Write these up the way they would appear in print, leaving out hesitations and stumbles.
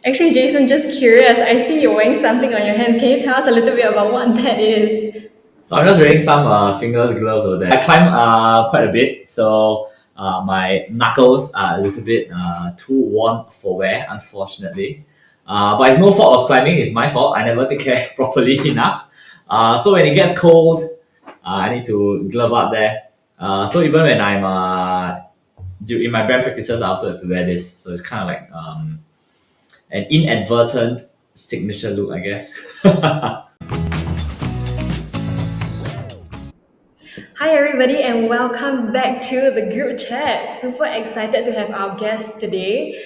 Actually, Jason, just curious. I see you're wearing something on your hands. Can you tell us a little bit about what that is? So I'm just wearing some fingers gloves over there. I climb quite a bit, so my knuckles are a little bit too worn for wear, unfortunately. But it's no fault of climbing; it's my fault. I never take care properly enough. So when it gets cold, I need to glove up there. So even when I'm in my band practices, I also have to wear this. So it's kind of like an inadvertent signature look, I guess. Hi, everybody, and welcome back to the group chat. Super excited to have our guest today.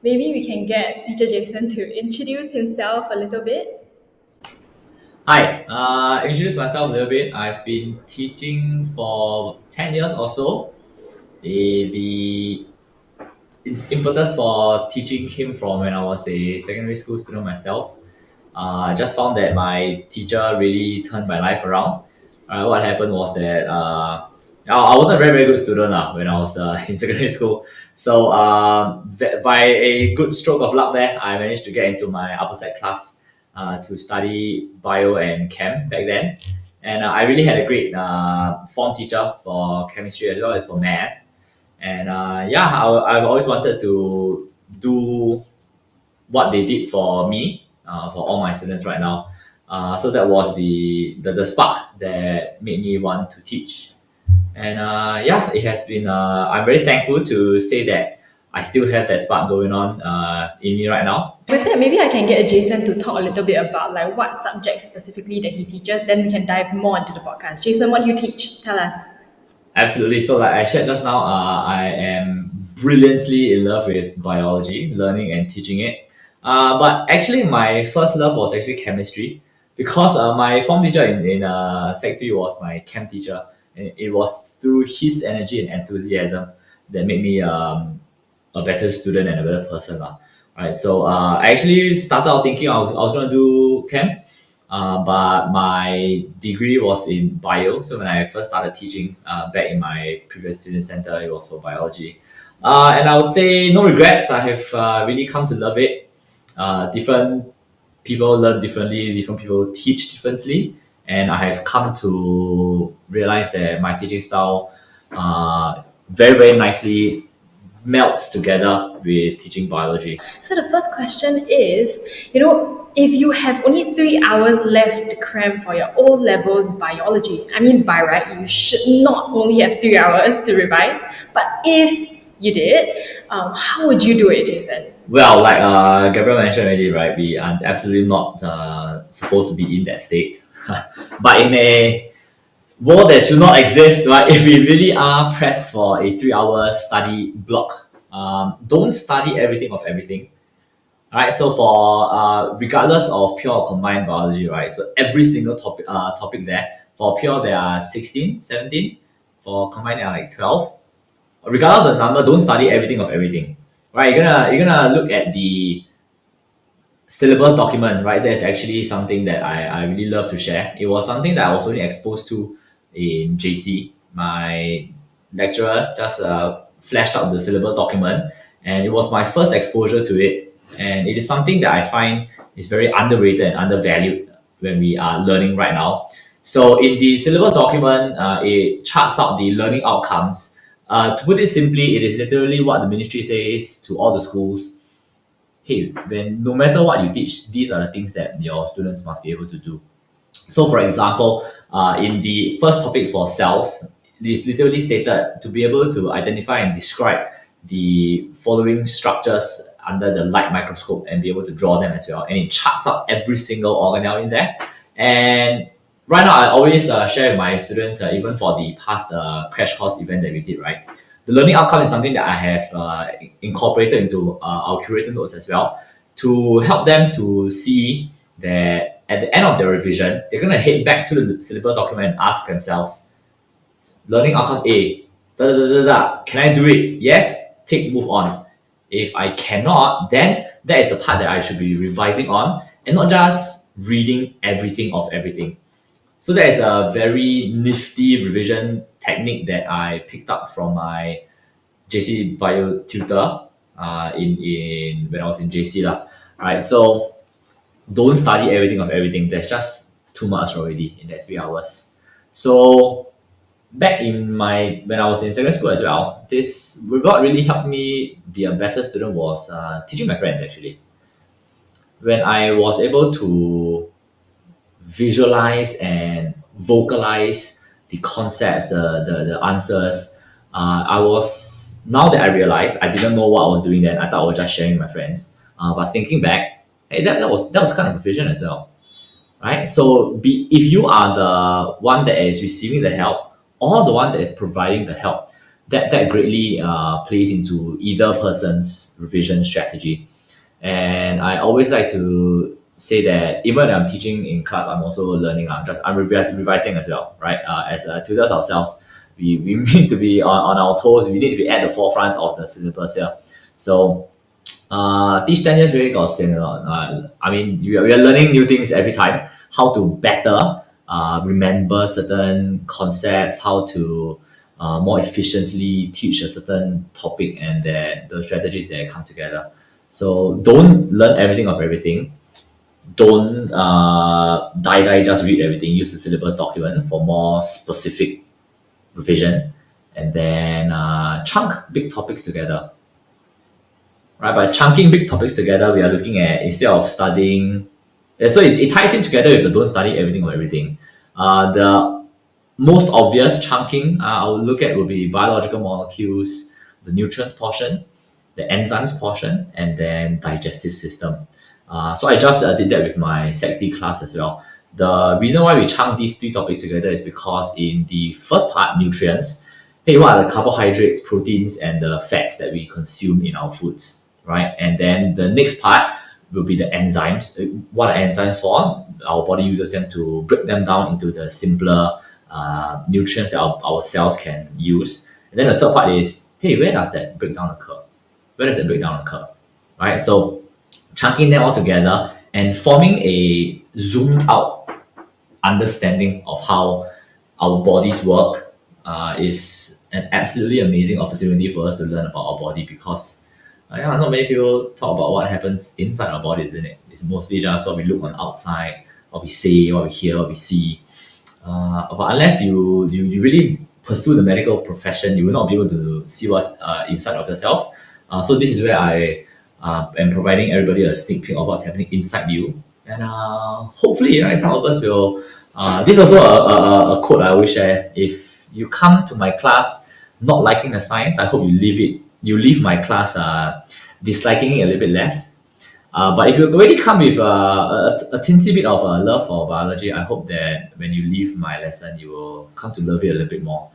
Maybe we can get Teacher Jason to introduce himself a little bit. Hi, introduce myself a little bit. I've been teaching for 10 years or so. The impetus for teaching came from when I was a secondary school student myself. I just found that my teacher really turned my life around. What happened was that I wasn't a very, very good student when I was in secondary school. So by a good stroke of luck there, I managed to get into my upper sec class to study bio and chem back then. And I really had a great form teacher for chemistry as well as for math. And I've always wanted to do what they did for me, for all my students right now. So that was the spark that made me want to teach. And it has been, I'm very thankful to say that I still have that spark going on in me right now. With that, maybe I can get Jason to talk a little bit about like what subjects specifically that he teaches. Then we can dive more into the podcast. Jason, what do you teach? Tell us. Absolutely. So, like I shared just now, I am brilliantly in love with biology, learning and teaching it. But actually, my first love was actually chemistry because my form teacher in Sec 3 was my chem teacher. And it was through his energy and enthusiasm that made me a better student and a better person. Right. So, I actually started out thinking I was going to do chem, but my degree was in bio. So when I first started teaching back in my previous student center, it was for biology. And I would say no regrets. I have really come to love it. Different people learn differently, different people teach differently. And I have come to realize that my teaching style very, very nicely melts together with teaching biology. So the first question is, if you have only 3 hours left to cram for your O levels biology, I mean by right, you should not only have 3 hours to revise, but if you did, how would you do it, Jason? Well, like Gabriel mentioned already, right? We are absolutely not supposed to be in that state. But in a world that should not exist, right? If we really are pressed for a 3 hour study block, don't study everything of everything. Alright, so for regardless of pure or combined biology, right? So every single topic there, for pure there are 16, 17, for combined there are like 12. Regardless of the number, don't study everything of everything. Right? You're gonna look at the syllabus document, right? That's actually something that I really love to share. It was something that I was only exposed to in JC. My lecturer just flashed out the syllabus document, and it was my first exposure to it. And it is something that I find is very underrated and undervalued when we are learning right now. So in the syllabus document, it charts out the learning outcomes. To put it simply, it is literally what the ministry says to all the schools. Hey, when no matter what you teach, these are the things that your students must be able to do. So, for example, in the first topic for cells, it is literally stated to be able to identify and describe the following structures under the light microscope and be able to draw them as well. And it charts out every single organelle in there. And right now, I always share with my students, even for the past crash course event that we did, right? The learning outcome is something that I have incorporated into our curator notes as well to help them to see that at the end of their revision, they're going to head back to the syllabus document and ask themselves, learning outcome A, can I do it? Yes, tick, move on. If I cannot, then that is the part that I should be revising on and not just reading everything of everything. So that is a very nifty revision technique that I picked up from my JC bio tutor. in when I was in JC lah. Right, so don't study everything of everything. There's just too much already in that 3 hours. So back in my when I was in secondary school as well, this what really helped me be a better student was teaching my friends actually. When I was able to visualize and vocalize the concepts, the answers, I was now that I realized I didn't know what I was doing then. I thought I was just sharing with my friends. But thinking back, hey, that was kind of a vision as well, right? So if you are the one that is receiving the help or the one that is providing the help, that greatly plays into either person's revision strategy. And I always like to say that even when I'm teaching in class, I'm also learning. I'm revising as well, right? As tutors ourselves, we need to be on our toes. We need to be at the forefront of the syllabus here. So these 10 years really got seen a lot. I mean, we are learning new things every time. How to better remember certain concepts, how to more efficiently teach a certain topic, and then the strategies that come together. So don't learn everything of everything. Don't just read everything. Use the syllabus document for more specific revision, and then chunk big topics together. Right, by chunking big topics together, we are looking at instead of studying. So it ties in together with the don't study everything or everything. The most obvious chunking I will look at will be biological molecules, the nutrients portion, the enzymes portion, and then digestive system. So I just did that with my Sec D class as well. The reason why we chunk these three topics together is because in the first part, nutrients, hey, what are the carbohydrates, proteins, and the fats that we consume in our foods, right? And then the next part will be the enzymes. What are enzymes for? Our body uses them to break them down into the simpler nutrients that our cells can use. And then the third part is, hey, where does that breakdown occur? Where does that breakdown occur? Right? So chunking them all together and forming a zoomed out understanding of how our bodies work is an absolutely amazing opportunity for us to learn about our body because yeah, not many people talk about what happens inside our bodies, isn't it? It's mostly just what we look on outside, what we say, what we hear, what we see. But unless you really pursue the medical profession, you will not be able to see what's inside of yourself. So this is where I am providing everybody a sneak peek of what's happening inside you, and hopefully, right, some of us will. This is also a quote I will share. If you come to my class not liking the science, I hope you leave it. You leave my class disliking it a little bit less. But if you already come with a teensy bit of love for biology, I hope that when you leave my lesson, you will come to love it a little bit more,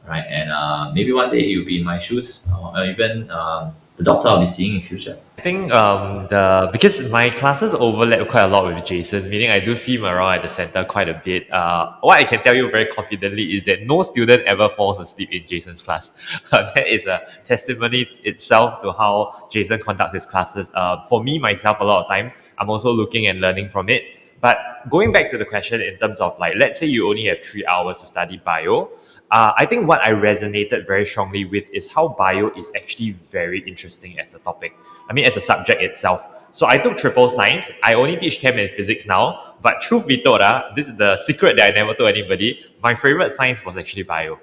right? And maybe one day you'll be in my shoes, or even the doctor I'll be seeing in future. I think the because my classes overlap quite a lot with Jason's, meaning I do see him around at the center quite a bit. What I can tell you very confidently is that no student ever falls asleep in Jason's class. That is a testimony itself to how Jason conducts his classes. For me myself, a lot of times I'm also looking and learning from it. But going back to the question in terms of like, let's say you only have 3 hours to study bio. I think what I resonated very strongly with is how bio is actually very interesting as a topic. I mean, as a subject itself. So I took triple science. I only teach chem and physics now. But truth be told, this is the secret that I never told anybody. My favorite science was actually bio.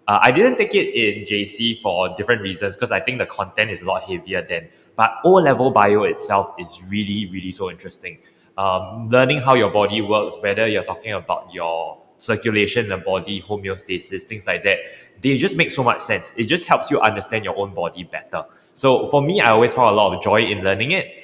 I didn't take it in JC for different reasons because I think the content is a lot heavier then. But O-level bio itself is really, really so interesting. Learning how your body works, whether you're talking about your circulation in the body, homeostasis, things like that, they just make so much sense. It just helps you understand your own body better. So for me, I always found a lot of joy in learning it.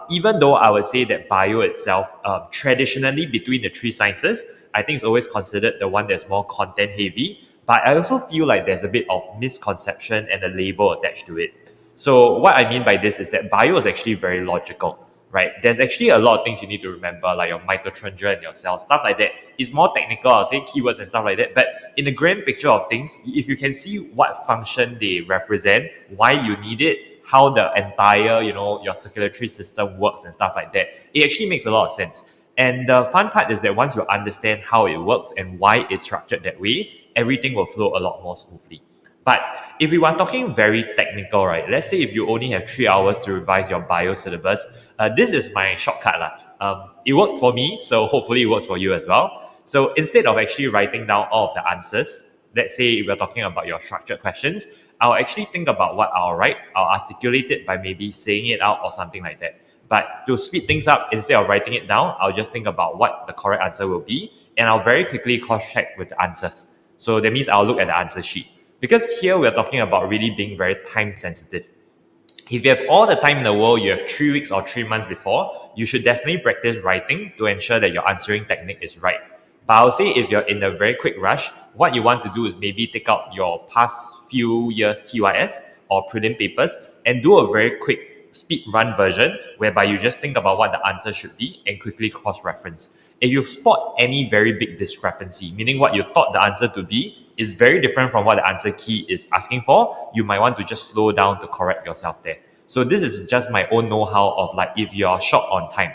Even though I would say that bio itself, traditionally between the three sciences, I think it's always considered the one that's more content heavy. But I also feel like there's a bit of misconception and a label attached to it. So what I mean by this is that bio is actually very logical, right? There's actually a lot of things you need to remember, like your mitochondria and your cells, stuff like that. It's more technical, I'll say keywords and stuff like that. But in the grand picture of things, if you can see what function they represent, why you need it, how the entire, your circulatory system works and stuff like that, it actually makes a lot of sense. And the fun part is that once you understand how it works and why it's structured that way, everything will flow a lot more smoothly. But if we were talking very technical, right? Let's say if you only have 3 hours to revise your bio syllabus, this is my shortcut lah. It worked for me, so hopefully it works for you as well. So instead of actually writing down all of the answers, let's say we're talking about your structured questions, I'll actually think about what I'll write. I'll articulate it by maybe saying it out or something like that. But to speed things up, instead of writing it down, I'll just think about what the correct answer will be, and I'll very quickly cross-check with the answers. So that means I'll look at the answer sheet. Because here we're talking about really being very time sensitive. If you have all the time in the world, you have 3 weeks or 3 months before, you should definitely practice writing to ensure that your answering technique is right. But I'll say if you're in a very quick rush, what you want to do is maybe take out your past few years TYS or prelim papers and do a very quick speed run version whereby you just think about what the answer should be and quickly cross-reference. If you spot any very big discrepancy, meaning what you thought the answer to be is very different from what the answer key is asking for, you might want to just slow down to correct yourself there. So this is just my own know-how of like if you're short on time.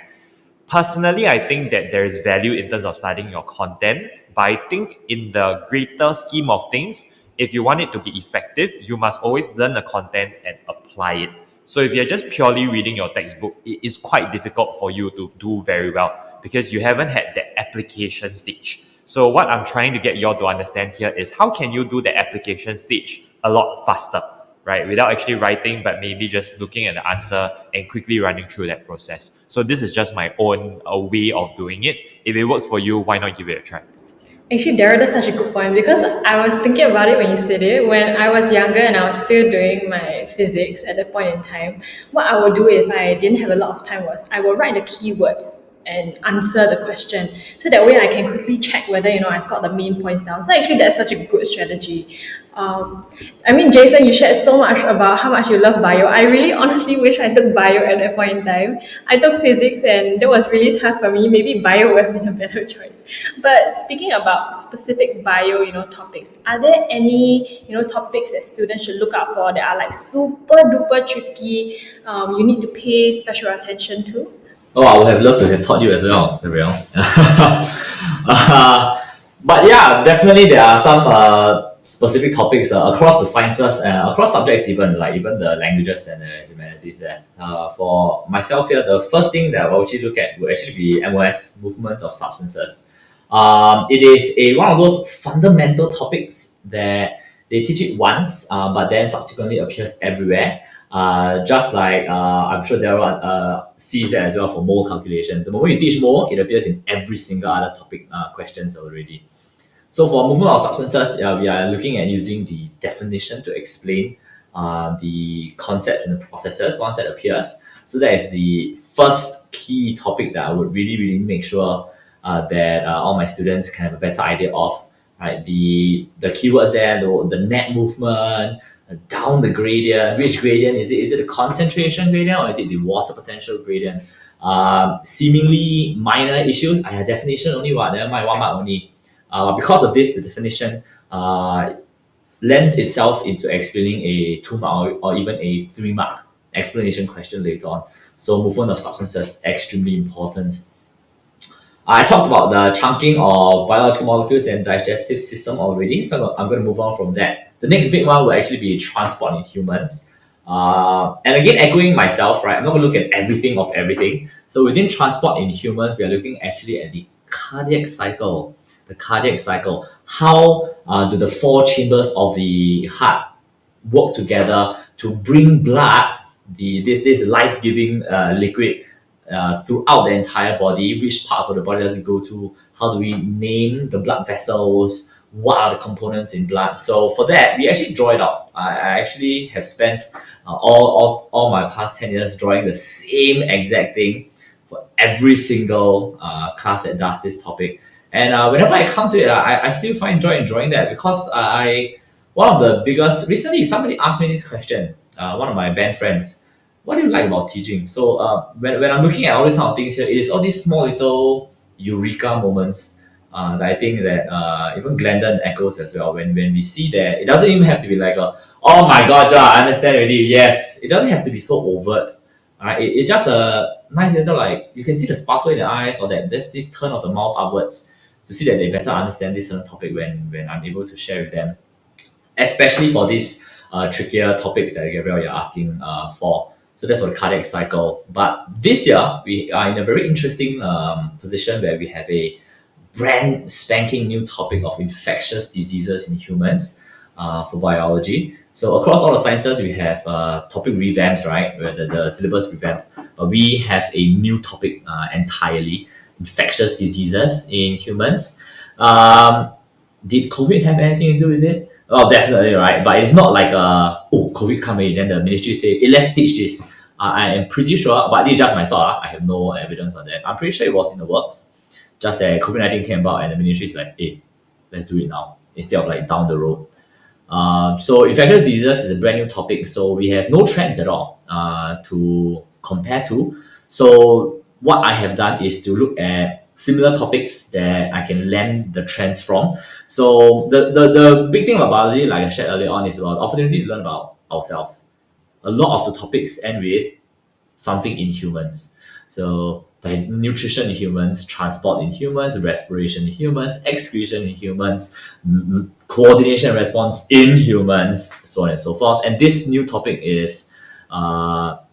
Personally, I think that there is value in terms of studying your content, but I think in the greater scheme of things, if you want it to be effective, you must always learn the content and apply it. So if you're just purely reading your textbook, it is quite difficult for you to do very well because you haven't had that application stage. So what I'm trying to get you all to understand here is how can you do the application stage a lot faster, right? Without actually writing, but maybe just looking at the answer and quickly running through that process. So this is just my own way of doing it. If it works for you, why not give it a try? Actually, Daryl, that's such a good point because I was thinking about it when you said it. When I was younger and I was still doing my physics at that point in time, what I would do if I didn't have a lot of time was I would write the keywords and answer the question. So that way I can quickly check whether, I've got the main points down. So actually that's such a good strategy. I mean, Jason, you shared so much about how much you love bio. I really honestly wish I took bio at that point in time. I took physics and that was really tough for me. Maybe bio would have been a better choice. But speaking about specific bio, topics, are there any, topics that students should look out for that are like super duper tricky, you need to pay special attention to? Oh, I would have loved to have taught you as well, Gabriel. But yeah, definitely there are some specific topics across the sciences and across subjects, even the languages and humanities. There, for myself here, the first thing that I will actually look at will actually be MOS, movement of substances. It is one of those fundamental topics that they teach it once, but then subsequently appears everywhere. Just like I'm sure Daryl sees that as well for mole calculation. The moment you teach mole, it appears in every single other topic questions already. So for movement of substances, we are looking at using the definition to explain the concept and the processes once that appears. So that is the first key topic that I would really, really make sure that all my students can have a better idea of. Right, the keywords there, the net movement, down the gradient. Which gradient is it? Is it the concentration gradient or is it the water potential gradient? Seemingly minor issues. I have definition only what, never mind, 1 mark only. Because of this, the definition lends itself into explaining a 2 mark or even a 3 mark explanation question later on. So movement of substances, extremely important. I talked about the chunking of biological molecules and digestive system already, so I'm going to move on from that. The next big one will actually be transport in humans. And again, echoing myself, right? I'm not going to look at everything of everything. So within transport in humans, we are looking actually at the cardiac cycle. The cardiac cycle. How do the 4 chambers of the heart work together to bring blood, this life-giving liquid, throughout the entire body? Which parts of the body does it go to? How do we name the blood vessels? What are the components in blood? So for that, we actually draw it out. I actually have spent all my past 10 years drawing the same exact thing for every single class that does this topic. And whenever I come to it, I still find joy in drawing that because one of the biggest, recently somebody asked me this question, one of my band friends, what do you like about teaching? So when I'm looking at all these kind of things here, it is all these small little eureka moments that I think that even Glendon echoes as well. When we see that, it doesn't even have to be like oh my god, yeah, I understand already. Yes, it doesn't have to be so overt. It's just a nice little, like, you can see the sparkle in the eyes or that there's this turn of the mouth upwards to see that they better understand this certain topic when I'm able to share with them. especially for these trickier topics that Gabriel you're asking for. So that's for the cardiac cycle. But this year we are in a very interesting position where we have a brand spanking new topic of infectious diseases in humans for biology. So across all the sciences, we have topic revamps, right? Where the syllabus revamp, but we have a new topic entirely: infectious diseases in humans. Did COVID have anything to do with it? Oh, definitely, right? But it's not like COVID come in, then the ministry say, hey, let's teach this. I am pretty sure, but this is just my thought. I have no evidence on that. I'm pretty sure it was in the works. Just that COVID-19 came about and the ministry is like, hey, let's do it now instead of like down the road. So infectious diseases is a brand new topic. So we have no trends at all to compare to. So what I have done is to look at similar topics that I can learn the trends from. So the big thing about biology, like I shared earlier on, is about the opportunity to learn about ourselves. A lot of the topics end with something in humans. So the nutrition in humans, transport in humans, respiration in humans, excretion in humans, coordination and response in humans, so on and so forth. And this new topic is not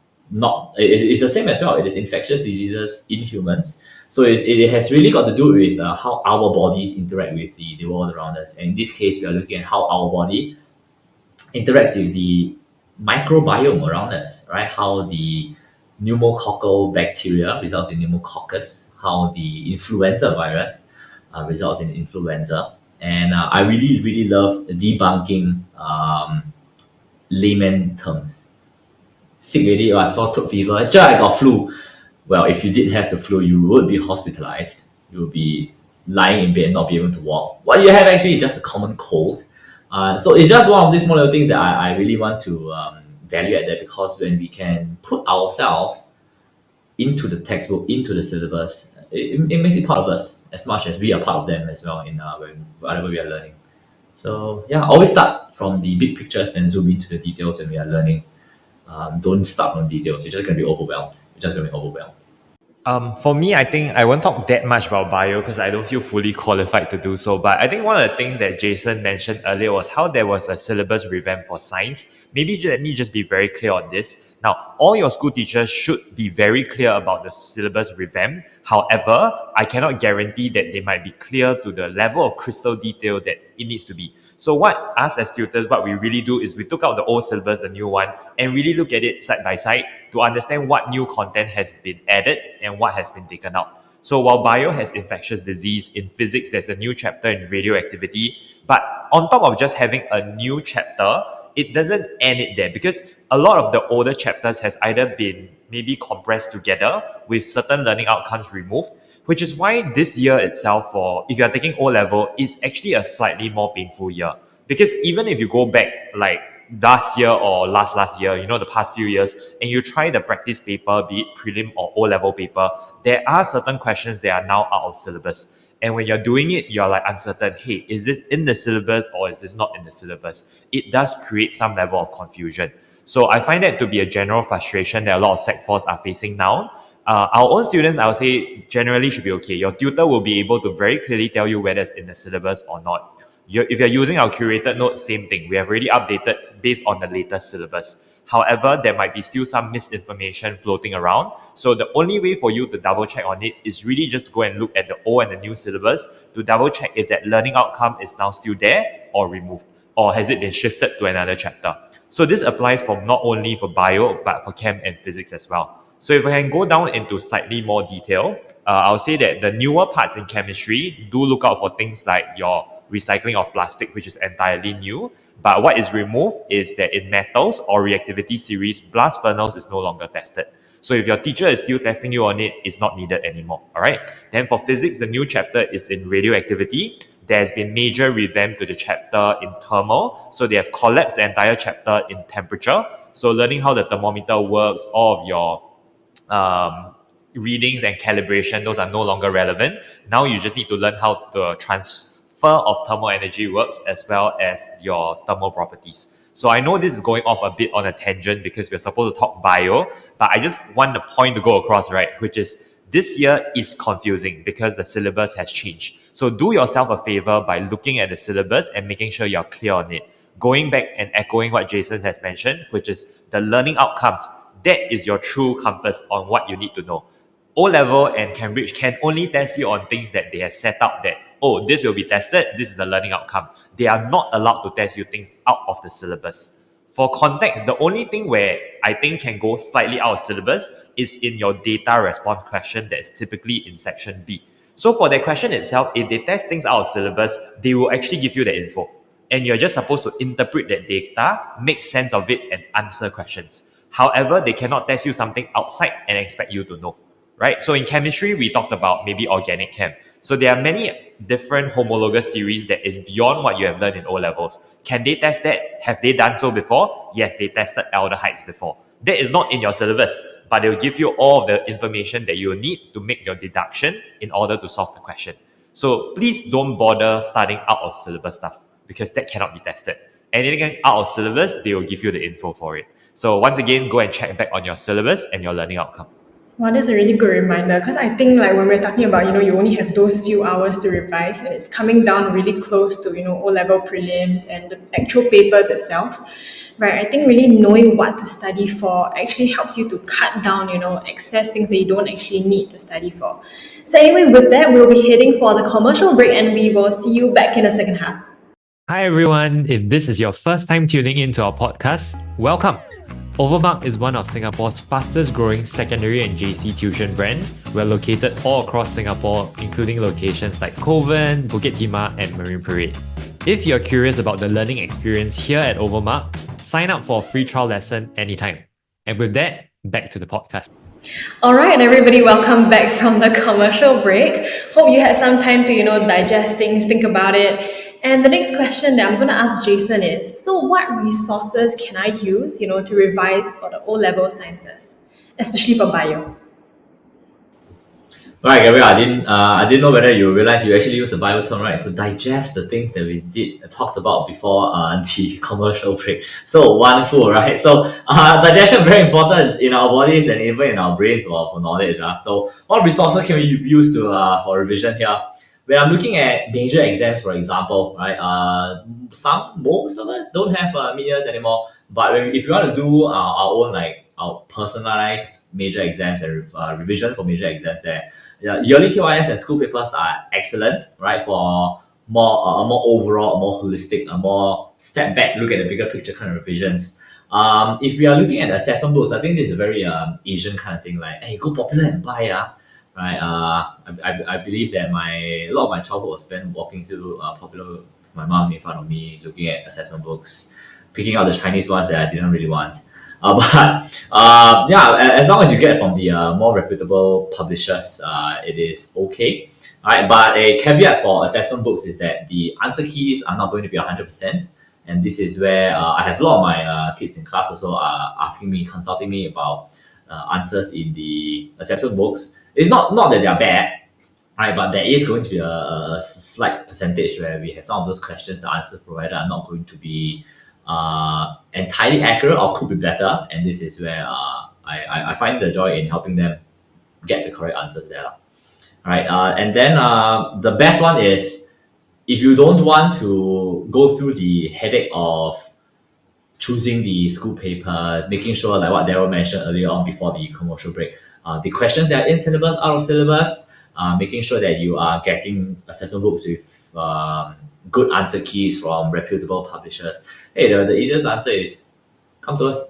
it's the same as well. It is infectious diseases in humans. So it has really got to do with how our bodies interact with the world around us. And in this case, we are looking at how our body interacts with the microbiome around us, right? How the pneumococcal bacteria results in pneumococcus, how the influenza virus results in influenza. And I really, really love debunking layman terms. Sick already, I saw throat fever. Actually, I got flu. Well, if you did have the flu, you would be hospitalized. You would be lying in bed and not be able to walk. What you have actually is just a common cold. So it's just one of these small little things that I really want to value at that, because when we can put ourselves into the textbook, into the syllabus, it makes it part of us as much as we are part of them as well in whatever we are learning. So yeah, always start from the big pictures, then zoom into the details when we are learning. Don't start from details. You're just going to be overwhelmed. You're just going to be overwhelmed. For me, I think I won't talk that much about bio because I don't feel fully qualified to do so. But I think one of the things that Jason mentioned earlier was how there was a syllabus revamp for science. Maybe let me just be very clear on this. Now, all your school teachers should be very clear about the syllabus revamp. However, I cannot guarantee that they might be clear to the level of crystal detail that it needs to be. So what us as tutors, what we really do is we took out the old syllabus, the new one, and really look at it side by side to understand what new content has been added and what has been taken out. So while bio has infectious disease, in physics there's a new chapter in radioactivity, but on top of just having a new chapter, it doesn't end it there, because a lot of the older chapters has either been maybe compressed together with certain learning outcomes removed, which is why this year itself, for if you're taking O-level, is actually a slightly more painful year. Because even if you go back like last year or last year, the past few years, and you try the practice paper, be it prelim or O-level paper, there are certain questions that are now out of syllabus. And when you're doing it, you're like uncertain, hey, is this in the syllabus or is this not in the syllabus? It does create some level of confusion. So I find that to be a general frustration that a lot of Sec 4s are facing now. Our own students, I would say, generally should be okay. Your tutor will be able to very clearly tell you whether it's in the syllabus or not. If you're using our curated notes, same thing. We have already updated based on the latest syllabus. However, there might be still some misinformation floating around. So the only way for you to double check on it is really just to go and look at the old and the new syllabus to double check if that learning outcome is now still there or removed, or has it been shifted to another chapter. So this applies for not only for bio, but for chem and physics as well. So if I can go down into slightly more detail, I'll say that the newer parts in chemistry, do look out for things like your recycling of plastic, which is entirely new. But what is removed is that in metals or reactivity series, blast furnace is no longer tested. So if your teacher is still testing you on it, it's not needed anymore. All right. Then for physics, the new chapter is in radioactivity. There has been major revamp to the chapter in thermal. So they have collapsed the entire chapter in temperature. So learning how the thermometer works, all of your readings and calibration, those are no longer relevant. Now you just need to learn how the transfer of thermal energy works, as well as your thermal properties. So I know this is going off a bit on a tangent because we're supposed to talk bio, but I just want the point to go across, right? Which is this year is confusing because the syllabus has changed. So do yourself a favor by looking at the syllabus and making sure you're clear on it. going back and echoing what Jason has mentioned, which is the learning outcomes. That is your true compass on what you need to know. O-level and Cambridge can only test you on things that they have set up that, oh, this will be tested, this is the learning outcome. They are not allowed to test you things out of the syllabus. For context, the only thing where I think can go slightly out of syllabus is in your data response question that is typically in section B. So for that question itself, if they test things out of syllabus, they will actually give you the info. And you're just supposed to interpret that data, make sense of it, and answer questions. However, they cannot test you something outside and expect you to know, right? So in chemistry, we talked about maybe organic chem. So there are many different homologous series that is beyond what you have learned in O-levels. Can they test that? Have they done so before? Yes, they tested aldehydes before. That is not in your syllabus, but they will give you all of the information that you will need to make your deduction in order to solve the question. So please don't bother studying out of syllabus stuff because that cannot be tested. Anything out of syllabus, they will give you the info for it. So once again, go and check back on your syllabus and your learning outcome. Wow, that's a really good reminder because I think like when we're talking about, you only have those few hours to revise and it's coming down really close to, O-level prelims and the actual papers itself, right? I think really knowing what to study for actually helps you to cut down, excess things that you don't actually need to study for. So anyway, with that, we'll be heading for the commercial break and we will see you back in the second half. Hi everyone, if this is your first time tuning into our podcast, welcome. OVERMUGGED is one of Singapore's fastest growing secondary and JC tuition brands. We're located all across Singapore, including locations like Kovan, Bukit Timah, and Marine Parade. If you're curious about the learning experience here at OVERMUGGED, sign up for a free trial lesson anytime. And with that, back to the podcast. All right, everybody, welcome back from the commercial break. Hope you had some time to, digest things, think about it. And the next question that I'm going to ask Jason is, so what resources can I use, to revise for the O-level sciences, especially for bio? Right, Gabriel, I didn't know whether you realize you actually use a bio term, right, to digest the things that we talked about before the commercial break. So wonderful, right? So digestion very important in our bodies and even in our brains for knowledge. So what resources can we use to for revision here? When I'm looking at major exams, for example, right? Most of us don't have mid-years anymore. But if you want to do our own our personalized major exams and revisions for major exams, yearly KYS and school papers are excellent, right? For more more overall, more holistic, a more step back, look at the bigger picture kind of revisions. If we are looking at assessment books, I think this is a very Asian kind of thing. Like, hey, go popular and buy, right? I believe that a lot of my childhood was spent walking through popular with my mom in front of me, looking at assessment books, picking out the Chinese ones that I didn't really want. As long as you get from the more reputable publishers, it is okay. Right, but a caveat for assessment books is that the answer keys are not going to be 100%. And this is where I have a lot of my kids in class also asking me, consulting me about answers in the assessment books. It's not that they are bad, right? But there is going to be a slight percentage where we have some of those questions, the answers provided are not going to be entirely accurate or could be better. And this is where I find the joy in helping them get the correct answers there. Right? And then the best one is if you don't want to go through the headache of choosing the school papers, making sure like what Daryl mentioned earlier on before the commercial break, the questions that are in syllabus, out of syllabus, making sure that you are getting assessment books with good answer keys from reputable publishers. Hey, the easiest answer is come to us.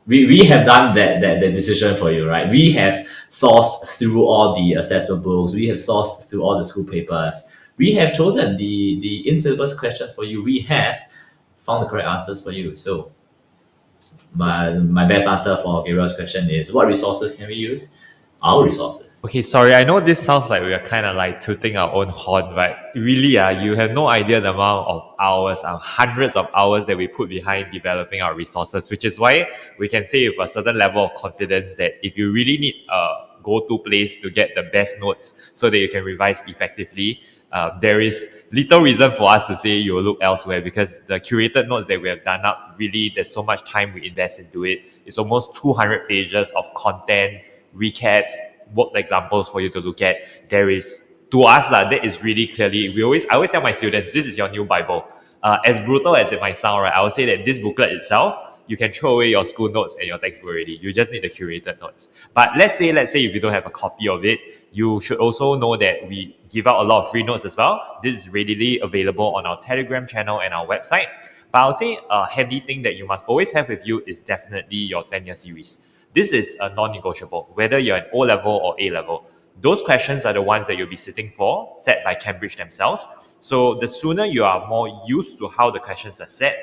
We have done that decision for you, right? We have sourced through all the assessment books. We have sourced through all the school papers. We have chosen the in-syllabus questions for you. We have found the correct answers for you. So my best answer for Gabriel's question is, what resources can we use? Our resources. Okay, sorry, I know this sounds like we are kind of like tooting our own horn, but really, you have no idea the amount of hours, hundreds of hours that we put behind developing our resources, which is why we can say with a certain level of confidence that if you really need a go-to place to get the best notes so that you can revise effectively, there is little reason for us to say you will look elsewhere, because the curated notes that we have done up, really, there's so much time we invest into it. It's almost 200 pages of content, recaps, worked examples for you to look at. There is, to us, that is really clearly, I always tell my students, this is your new Bible. As brutal as it might sound, right, I would say that this booklet itself, you can throw away your school notes and your textbook already. You just need the curated notes. But let's say if you don't have a copy of it, you should also know that we give out a lot of free notes as well. This is readily available on our Telegram channel and our website. But I'll say a handy thing that you must always have with you is definitely your 10-year series. This is a non-negotiable, whether you're an O-level or A-level. Those questions are the ones that you'll be sitting for, set by Cambridge themselves. So the sooner you are more used to how the questions are set,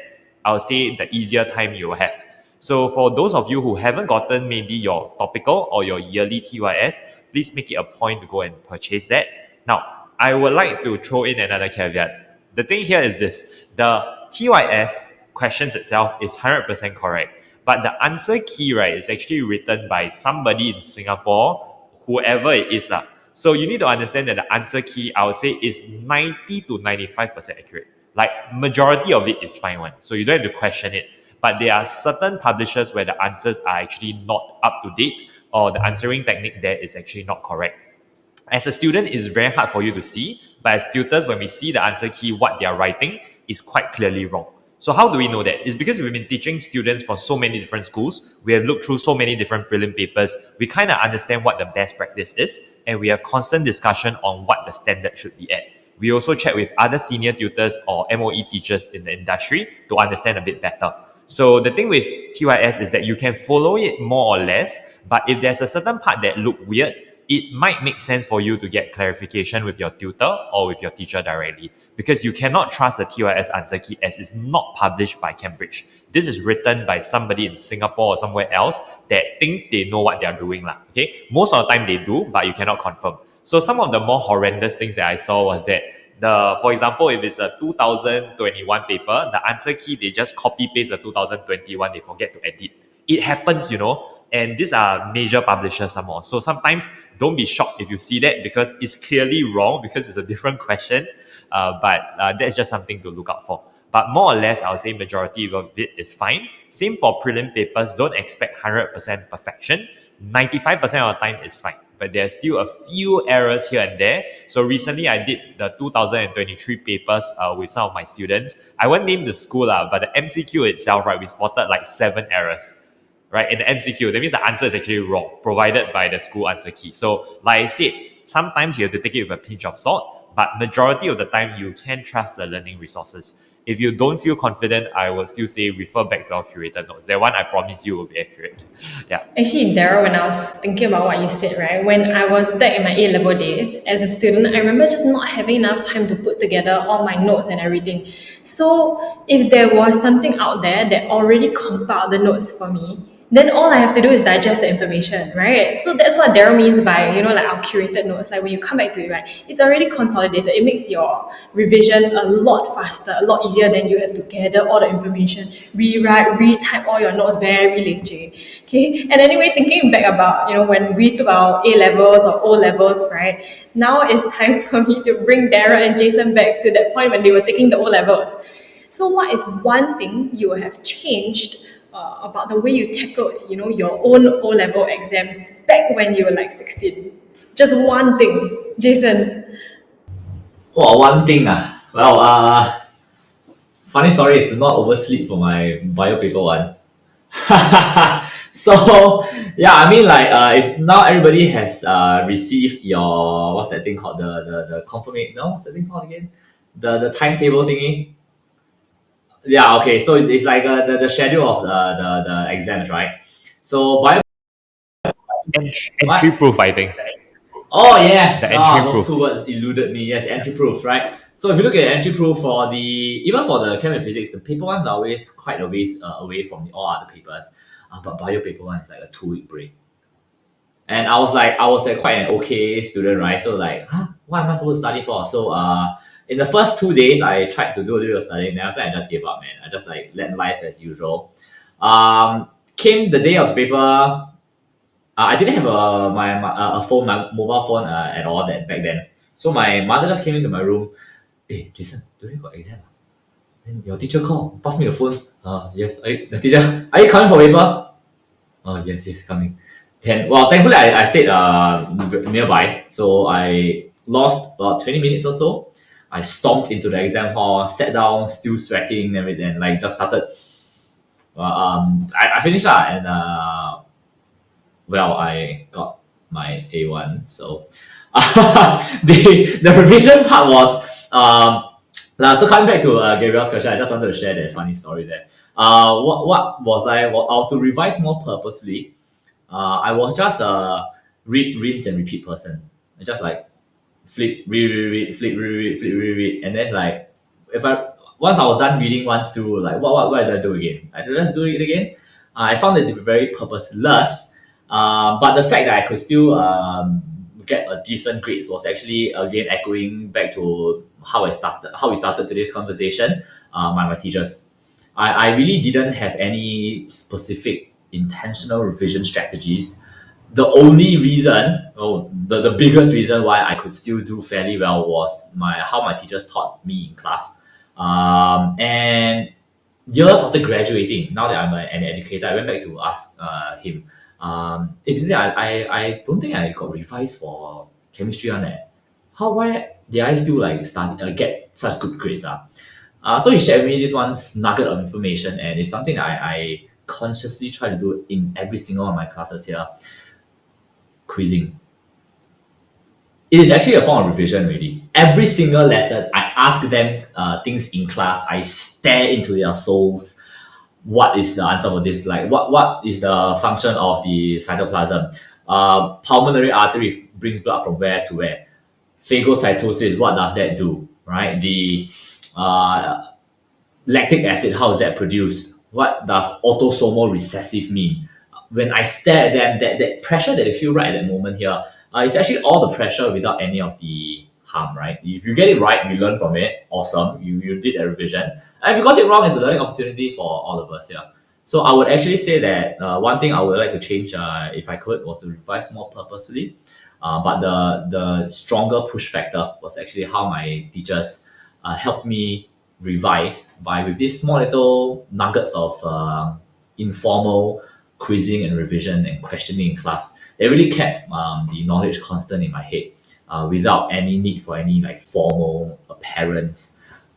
I'll say the easier time you will have. So for those of you who haven't gotten maybe your topical or your yearly TYS, please make it a point to go and purchase that. Now, I would like to throw in another caveat. The thing here is this: the TYS questions itself is 100% correct, but the answer key, right, is actually written by somebody in Singapore, whoever it is. So you need to understand that the answer key, I would say, is 90 to 95% accurate. Like, majority of it is fine one, so you don't have to question it. But there are certain publishers where the answers are actually not up to date, or the answering technique there is actually not correct. As a student, it's very hard for you to see, but as tutors, when we see the answer key, what they are writing is quite clearly wrong. So how do we know that? It's because we've been teaching students for so many different schools. We have looked through so many different prelim papers. We kind of understand what the best practice is, and we have constant discussion on what the standard should be at. We also check with other senior tutors or MOE teachers in the industry to understand a bit better. So the thing with TYS is that you can follow it more or less, but if there's a certain part that look weird, it might make sense for you to get clarification with your tutor or with your teacher directly, because you cannot trust the TYS answer key as it's not published by Cambridge. This is written by somebody in Singapore or somewhere else that think they know what they're doing. Okay? Most of the time they do, but you cannot confirm. So some of the more horrendous things that I saw was that for example, if it's a 2021 paper, the answer key, they just copy paste the 2021, they forget to edit. It happens, and these are major publishers some more. So sometimes don't be shocked if you see that, because it's clearly wrong, because it's a different question. But that's just something to look out for. But more or less, I'll say majority of it is fine. Same for prelim papers. Don't expect 100% perfection. 95% of the time is fine, but there's still a few errors here and there. So recently I did the 2023 papers with some of my students. I won't name the school, but the MCQ itself, right, we spotted like 7 errors, right, in the MCQ. That means the answer is actually wrong, provided by the school answer key. So like I said, sometimes you have to take it with a pinch of salt, but majority of the time you can trust the learning resources. If you don't feel confident, I will still say refer back to our curated notes. That one I promise you will be accurate. Yeah. Actually, Daryl, when I was thinking about what you said, right, when I was back in my A-level days as a student, I remember just not having enough time to put together all my notes and everything. So if there was something out there that already compiled the notes for me, then all I have to do is digest the information, right? So that's what Daryl means by, like our curated notes. Like when you come back to it, right, it's already consolidated. It makes your revision a lot faster, a lot easier than you have to gather all the information, rewrite, retype all your notes very leceh. Okay. And anyway, thinking back about, when we took our A-levels or O-levels, right, now it's time for me to bring Daryl and Jason back to that point when they were taking the O-levels. So what is one thing you would have changed about the way you tackled, your own O-level exams back when you were like 16? Just one thing, Jason. Well, one thing. Well, funny story is to not oversleep for my bio paper one. So yeah, I mean, like if now everybody has received your, what's that thing called, the confirmation, no, what's that thing called again, the timetable thingy. Yeah, okay, so it's like the schedule of the exams, right? So bio, Entry proof, I think. oh yes, The entry those proof. 2 words eluded me. Yes, entry proof, right? So if you look at entry proof even for the chem and physics, the paper ones are always quite a ways away from all other papers. But bio paper one is like a 2-week break. And I was like quite an okay student, right? So like, what am I supposed to study for? So in the first 2 days, I tried to do a little bit of studying. Then after I just gave up, man. I just like let life as usual. Came the day of the paper. I didn't have a phone, my mobile phone at all that back then. So my mother just came into my room. Hey, Jason, today got exam. Then your teacher called, pass me the phone. Yes. The teacher, are you coming for paper? Yes, coming. Then, well, thankfully I stayed nearby, so I lost about 20 minutes or so. I stomped into the exam hall, sat down, still sweating and everything, like just started. I finished that, and well, I got my A1. So the revision part was so coming back to Gabriel's question, I just wanted to share that funny story there. What was I? Well, I was to revise more purposely. I was just a read, rinse, and repeat person. I just like flip, read, flip, read, flip, read, and then like if I once I was done reading once too, like what did I do again? I just do it again. I found it to be very purposeless, but the fact that I could still get a decent grades was actually again echoing back to how we started today's conversation. My teachers, I really didn't have any specific intentional revision strategies. The only reason, the biggest reason why I could still do fairly well was how my teachers taught me in class. And years after graduating, now that I'm an educator, I went back to ask him. Basically, I don't think I got revised for chemistry on it. Why did I still like study get such good grades? So he shared with me this one nugget of information, and it's something I consciously try to do in every single one of my classes here. Quizzing. It is actually a form of revision already. Every single lesson, I ask them things in class. I stare into their souls. What is the answer for this? Like, what is the function of the cytoplasm? Pulmonary artery brings blood from where to where? Phagocytosis, what does that do? Right? The lactic acid, how is that produced? What does autosomal recessive mean? When I stare at them, that pressure that they feel right at that moment here, it's actually all the pressure without any of the harm, right? If you get it right, you learn from it. Awesome, you did a revision. And if you got it wrong, it's a learning opportunity for all of us here. So I would actually say that one thing I would like to change, if I could, was to revise more purposefully. But the stronger push factor was actually how my teachers helped me revise by with these small little nuggets of informal quizzing and revision and questioning in class. They really kept the knowledge constant in my head without any need for any like formal, apparent,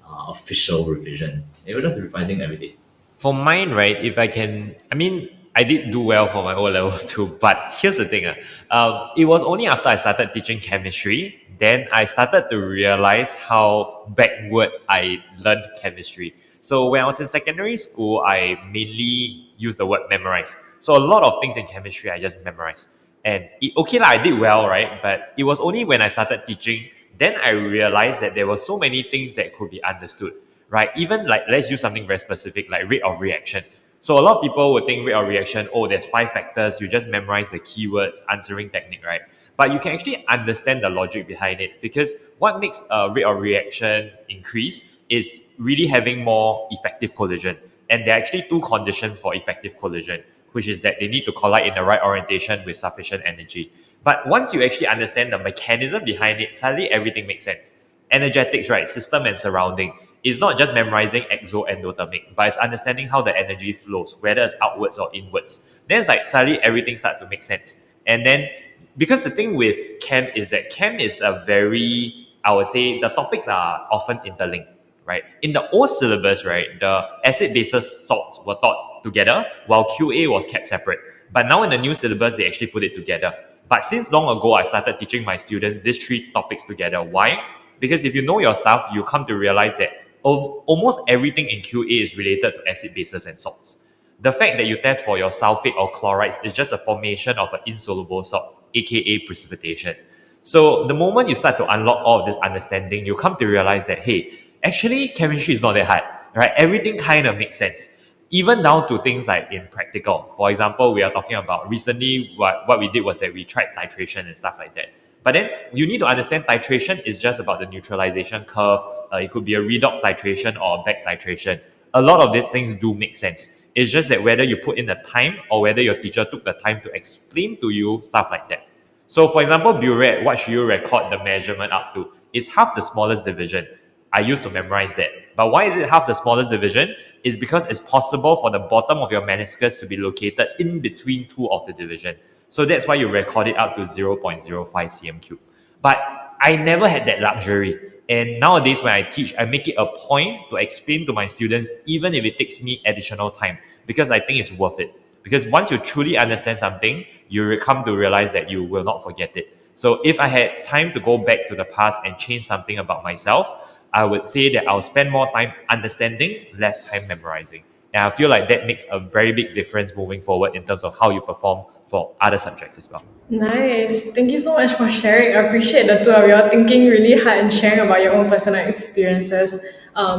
official revision. They were just revising every day. For mine, right, if I can, I mean, I did do well for my O levels too, but here's the thing. It was only after I started teaching chemistry, then I started to realize how backward I learned chemistry. So when I was in secondary school, I mainly used the word memorize. So a lot of things in chemistry, I just memorized. And okay, I did well, right? But it was only when I started teaching, then I realized that there were so many things that could be understood, right? Even like, let's use something very specific, like rate of reaction. So a lot of people would think rate of reaction, oh, there's 5 factors, you just memorize the keywords, answering technique, right? But you can actually understand the logic behind it, because what makes a rate of reaction increase is really having more effective collision. And there are actually 2 conditions for effective collision, which is that they need to collide in the right orientation with sufficient energy. But once you actually understand the mechanism behind it, suddenly everything makes sense. Energetics, right? System and surrounding. It's not just memorizing exo-endothermic, but it's understanding how the energy flows, whether it's outwards or inwards. Then it's like suddenly everything starts to make sense. And then, because the thing with chem is that chem is a very, I would say, the topics are often interlinked, right? In the old syllabus, right, the acid-bases salts were taught together, while QA was kept separate. But now in the new syllabus, they actually put it together. But since long ago, I started teaching my students these 3 topics together. Why? Because if you know your stuff, you come to realize that almost everything in QA is related to acid bases and salts. The fact that you test for your sulfate or chlorides is just a formation of an insoluble salt, aka precipitation. So the moment you start to unlock all of this understanding, you come to realize that, hey, actually chemistry is not that hard, right? Everything kind of makes sense. Even down to things like in practical. For example, we are talking about recently, what we did was that we tried titration and stuff like that. But then you need to understand titration is just about the neutralization curve. It could be a redox titration or a back titration. A lot of these things do make sense. It's just that whether you put in the time or whether your teacher took the time to explain to you stuff like that. So for example, burette, what should you record the measurement up to? It's half the smallest division. I used to memorize that. But why is it half the smallest division? It's because it's possible for the bottom of your meniscus to be located in between 2 of the division. So that's why you record it up to 0.05 cm cube. But I never had that luxury. And nowadays, when I teach, I make it a point to explain to my students, even if it takes me additional time, because I think it's worth it. Because once you truly understand something, you will come to realize that you will not forget it. So if I had time to go back to the past and change something about myself, I would say that I'll spend more time understanding, less time memorizing. And I feel like that makes a very big difference moving forward in terms of how you perform for other subjects as well. Nice. Thank you so much for sharing. I appreciate the two of you all thinking really hard and sharing about your own personal experiences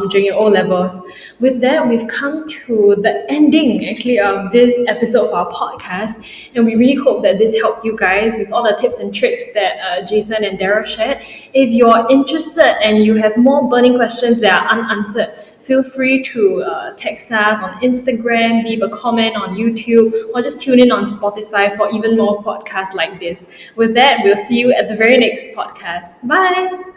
during your O levels. With that, we've come to the ending actually of this episode of our podcast, and we really hope that this helped you guys with all the tips and tricks that Jason and Daryl shared. If you're interested and you have more burning questions that are unanswered, feel free to text us on Instagram, leave a comment on YouTube, or just tune in on Spotify for even more podcasts like this. With that, we'll see you at the very next podcast. Bye!